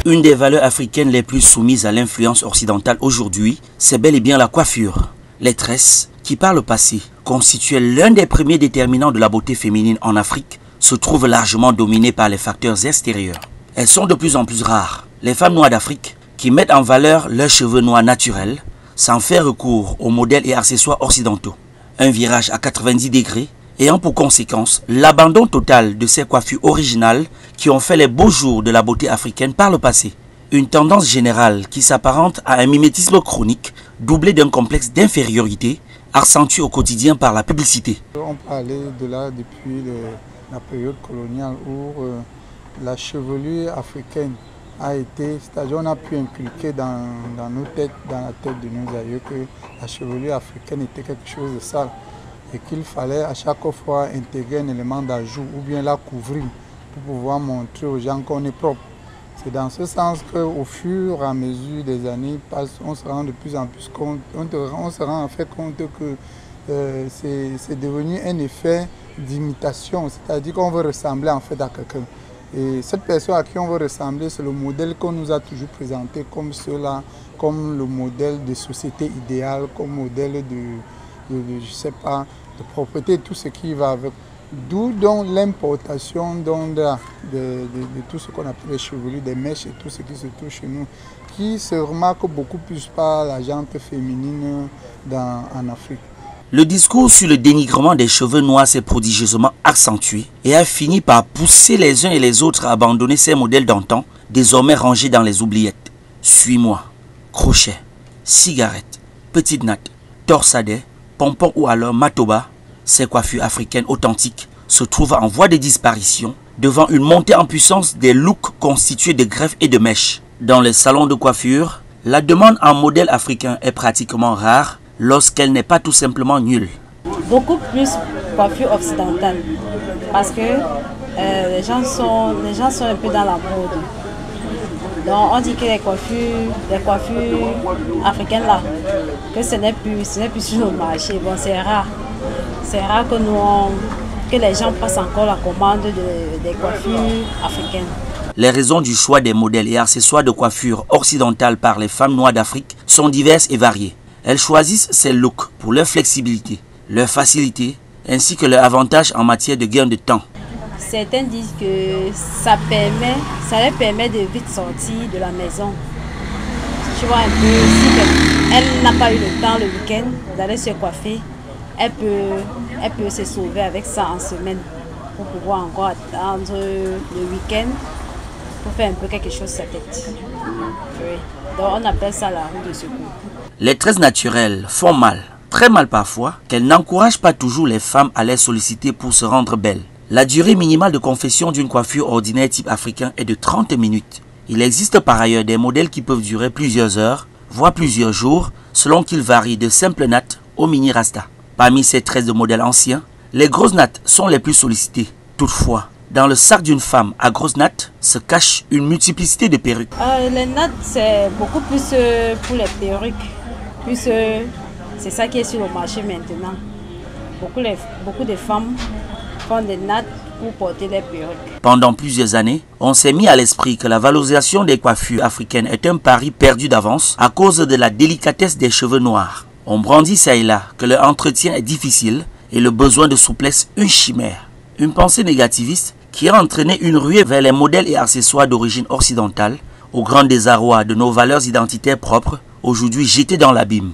Une des valeurs africaines les plus soumises à l'influence occidentale aujourd'hui, c'est bel et bien la coiffure. Les tresses, qui par le passé constituaient l'un des premiers déterminants de la beauté féminine en Afrique, se trouvent largement dominées par les facteurs extérieurs. Elles sont de plus en plus rares. Les femmes noires d'Afrique, qui mettent en valeur leurs cheveux noirs naturels, sans faire recours aux modèles et accessoires occidentaux. Un virage à 90 degrés, ayant pour conséquence l'abandon total de ces coiffures originales qui ont fait les beaux jours de la beauté africaine par le passé. Une tendance générale qui s'apparente à un mimétisme chronique doublé d'un complexe d'infériorité accentué au quotidien par la publicité. On parlait de là depuis la période coloniale où la chevelure africaine a été, c'est-à-dire on a pu inculquer dans nos têtes, dans la tête de nos aïeux que la chevelure africaine était quelque chose de sale et qu'il fallait à chaque fois intégrer un élément d'ajout ou bien la couvrir pour pouvoir montrer aux gens qu'on est propre. C'est dans ce sens qu'au fur et à mesure des années passent, on se rend de plus en plus compte, on se rend en fait compte que c'est devenu un effet d'imitation, c'est-à-dire qu'on veut ressembler en fait à quelqu'un. Et cette personne à qui on veut ressembler, c'est le modèle qu'on nous a toujours présenté comme cela, comme le modèle de société idéale, comme modèle je sais pas, de propreté, tout ce qui va avec. D'où donc l'importation de tout ce qu'on appelle les chevelures, des mèches et tout ce qui se trouve chez nous, qui se remarque beaucoup plus par la gente féminine en Afrique. Le discours sur le dénigrement des cheveux noirs s'est prodigieusement accentué et a fini par pousser les uns et les autres à abandonner ces modèles d'antan, désormais rangés dans les oubliettes. Suis-moi, crochet, cigarette, petite natte, torsadet, pompon ou alors matoba, ces coiffures africaines authentiques se trouvent en voie de disparition devant une montée en puissance des looks constitués de greffes et de mèches. Dans les salons de coiffure, la demande en modèle africain est pratiquement rare lorsqu'elle n'est pas tout simplement nulle. Beaucoup plus coiffure occidentale parce que les gens sont un peu dans la mode. Donc on dit que les coiffures africaines là, que ce n'est plus sur le marché. Bon, c'est rare. C'est rare que les gens passent encore la commande des coiffures africaines. Les raisons du choix des modèles et accessoires de coiffure occidentales par les femmes noires d'Afrique sont diverses et variées. Elles choisissent ces looks pour leur flexibilité, leur facilité, ainsi que leur avantage en matière de gain de temps. Certains disent que ça leur permet de vite sortir de la maison. Tu vois un peu, si elle n'a pas eu le temps le week-end d'aller se coiffer, elle peut se sauver avec ça en semaine pour pouvoir encore attendre le week-end pour faire un peu quelque chose sur sa tête. Oui. Donc on appelle ça la roue de secours. Les tresses naturelles font mal, très mal parfois, qu'elles n'encouragent pas toujours les femmes à les solliciter pour se rendre belles. La durée minimale de confection d'une coiffure ordinaire type africain est de 30 minutes. Il existe par ailleurs des modèles qui peuvent durer plusieurs heures, voire plusieurs jours, selon qu'ils varient de simples nattes au mini rasta. Parmi ces tresses de modèles anciens, les grosses nattes sont les plus sollicitées. Toutefois, dans le sac d'une femme à grosses nattes se cache une multiplicité de perruques. Les nattes, c'est beaucoup plus pour les perruques. C'est ça qui est sur le marché maintenant. Beaucoup de femmes font des nattes pour porter les perruques. Pendant plusieurs années, on s'est mis à l'esprit que la valorisation des coiffures africaines est un pari perdu d'avance à cause de la délicatesse des cheveux noirs. On brandit ça et là que leur entretien est difficile et le besoin de souplesse une chimère. Une pensée négativiste qui a entraîné une ruée vers les modèles et accessoires d'origine occidentale, au grand désarroi de nos valeurs identitaires propres, aujourd'hui jetées dans l'abîme.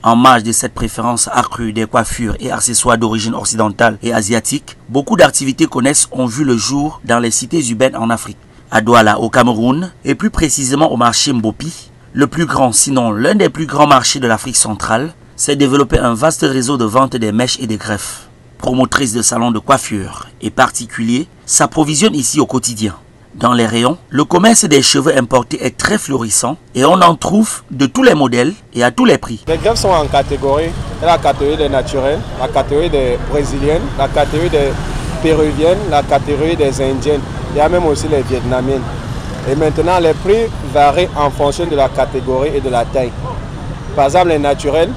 En marge de cette préférence accrue des coiffures et accessoires d'origine occidentale et asiatique, beaucoup d'activités connexes ont vu le jour dans les cités urbaines en Afrique. À Douala au Cameroun, et plus précisément au marché Mbopi, le plus grand, sinon l'un des plus grands marchés de l'Afrique centrale, s'est développé un vaste réseau de vente des mèches et des greffes. Promotrices de salons de coiffure et particuliers s'approvisionnent ici au quotidien. Dans les rayons, le commerce des cheveux importés est très florissant et on en trouve de tous les modèles et à tous les prix. Les greffes sont en catégorie. La catégorie des naturels, la catégorie des brésiliennes, la catégorie des péruviennes, la catégorie des indiennes. Il y a même aussi les vietnamiennes. Et maintenant, les prix varient en fonction de la catégorie et de la taille. Par exemple, les naturels,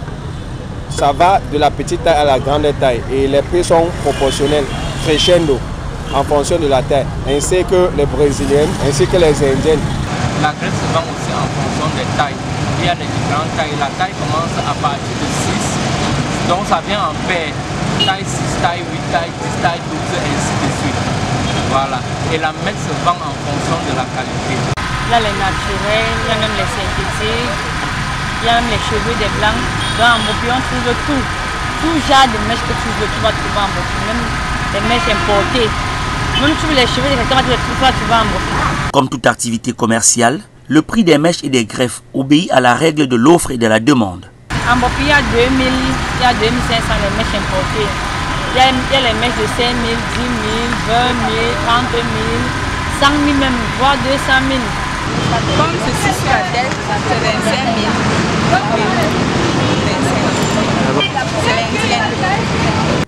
ça va de la petite taille à la grande taille. Et les prix sont proportionnels, crescendo, en fonction de la taille. Ainsi que les brésiliennes, ainsi que les indiennes. La greffe se vend aussi en fonction des tailles. Il y a les différentes tailles. La taille commence à partir de 6. Donc ça vient en paire. Taille 6, taille 8, taille 10, taille 12, et ainsi de suite. Voilà. Et la mèche se vend en fonction de la qualité. Il y a les naturels, il y a même les synthétiques, il y a même les cheveux des blancs. Donc en Bopi, on trouve tout. Tout genre de mèches que tu veux, tu vas trouver en Bopi. Même les mèches importées. Même tu veux les cheveux des secteurs, tu vas en Bopi. Comme toute activité commerciale, le prix des mèches et des greffes obéit à la règle de l'offre et de la demande. En Bopi, il y a 2000, il y a 2500 les mèches importées. Il y a les mèches de 5 000, 10 000, 20 000, 30 000, 100 000 même, voire 200 000. Comme ceci sur la tête, c'est 25 000.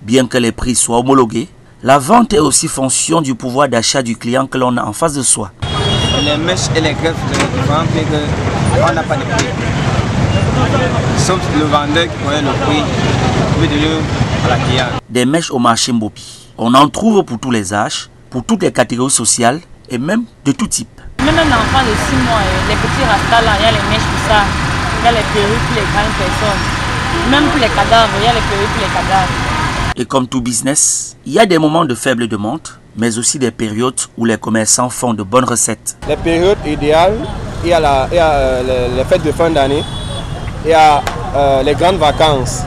Bien que les prix soient homologués, la vente est aussi fonction du pouvoir d'achat du client que l'on a en face de soi. Les mèches et les greffes de différents prix, on n'a pas de prix. Sauf le vendeur qui connaît le prix, de la cliente. Des mèches au marché Mbopi. On en trouve pour tous les âges, pour toutes les catégories sociales et même de tout type. Même un enfant de 6 mois, les petits rastas là, il y a les mèches pour ça. Il y a les perruques pour les grandes personnes. Même pour les cadavres, il y a les perruques pour les cadavres. Et comme tout business, il y a des moments de faible demande, mais aussi des périodes où les commerçants font de bonnes recettes. Les périodes idéales, il y a les fêtes de fin d'année, il y a les grandes vacances.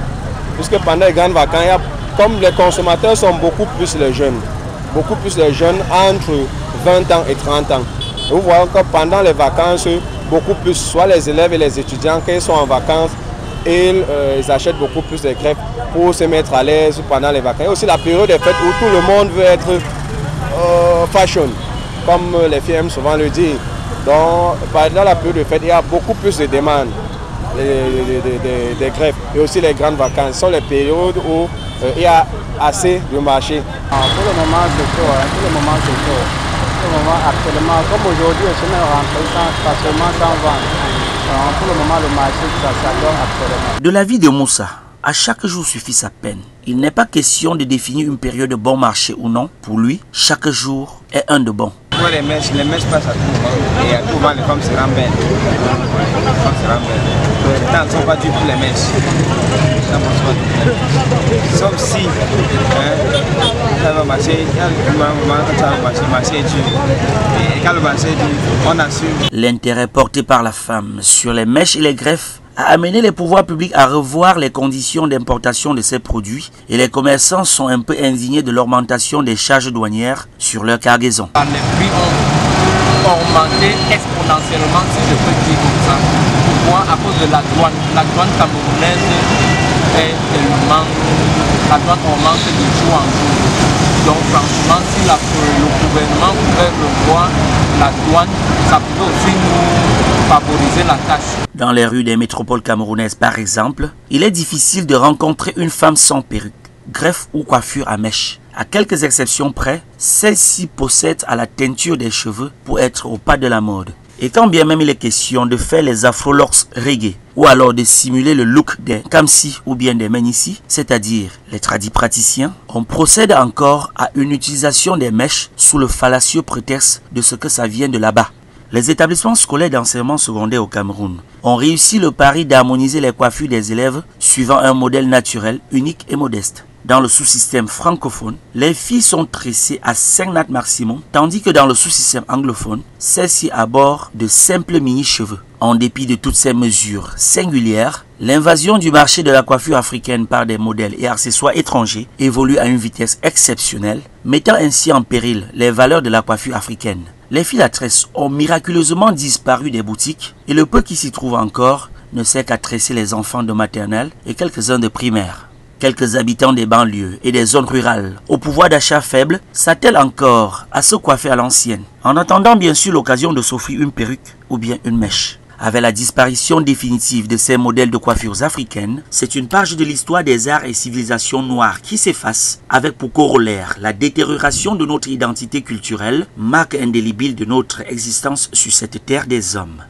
Puisque pendant les grandes vacances, comme les consommateurs sont beaucoup plus les jeunes entre 20 ans et 30 ans. Et vous voyez que pendant les vacances, beaucoup plus, soit les élèves et les étudiants, quand ils sont en vacances, ils achètent beaucoup plus de greffes pour se mettre à l'aise pendant les vacances. Et aussi la période des fêtes où tout le monde veut être fashion, comme les filles aiment souvent le dire. Donc, pendant la période de fête, il y a beaucoup plus de demandes des greffes. Et aussi les grandes vacances. Ce sont les périodes où il y a assez de marché. Pour le moment, c'est chaud. Pour le moment, c'est chaud. Pour le moment, actuellement, comme aujourd'hui, je suis rentré facilement sans vendre. Pour le moment, le marché, ça s'adore actuellement. De la vie de Moussa, à chaque jour suffit sa peine. Il n'est pas question de définir une période de bon marché ou non. Pour lui, chaque jour est un de bon. Pour les mèches passent à tout moment. Et à tout moment, les femmes se rendent belles. Les temps ne sont pas durs pour les mèches. Sauf si ça va marcher, il y a le moment où ça va marcher est dur. Et quand le marché est dur, on assume. L'intérêt porté par la femme sur les mèches et les greffes a amené les pouvoirs publics à revoir les conditions d'importation de ces produits et les commerçants sont un peu indignés de l'augmentation des charges douanières sur leur cargaison. Les prix ont augmenté exponentiellement, si je peux dire comme ça. Moi, à cause de la douane camerounaise est tellement, la douane augmente de jour en jour. Donc franchement, si le gouvernement pouvait revoir la douane, ça pourrait aussi nous favoriser la tâche. Dans les rues des métropoles camerounaises par exemple, il est difficile de rencontrer une femme sans perruque, greffe ou coiffure à mèche. À quelques exceptions près, celle-ci possède à la teinture des cheveux pour être au pas de la mode. Et quand bien même il est question de faire les afro-locks reggae ou alors de simuler le look des Kamsi ou bien des Menissi, c'est-à-dire les tradis praticiens, on procède encore à une utilisation des mèches sous le fallacieux prétexte de ce que ça vient de là-bas. Les établissements scolaires d'enseignement secondaire au Cameroun ont réussi le pari d'harmoniser les coiffures des élèves suivant un modèle naturel, unique et modeste. Dans le sous-système francophone, les filles sont tressées à 5 nattes maximum, tandis que dans le sous-système anglophone, celles-ci abordent de simples mini-cheveux. En dépit de toutes ces mesures singulières, l'invasion du marché de la coiffure africaine par des modèles et accessoires étrangers évolue à une vitesse exceptionnelle, mettant ainsi en péril les valeurs de la coiffure africaine. Les fils à tresses ont miraculeusement disparu des boutiques et le peu qui s'y trouve encore ne sert qu'à tresser les enfants de maternelle et quelques-uns de primaire. Quelques habitants des banlieues et des zones rurales au pouvoir d'achat faible s'attellent encore à se coiffer à l'ancienne, en attendant bien sûr l'occasion de s'offrir une perruque ou bien une mèche. Avec la disparition définitive de ces modèles de coiffures africaines, c'est une page de l'histoire des arts et civilisations noires qui s'efface, avec pour corollaire la détérioration de notre identité culturelle, marque indélébile de notre existence sur cette terre des hommes.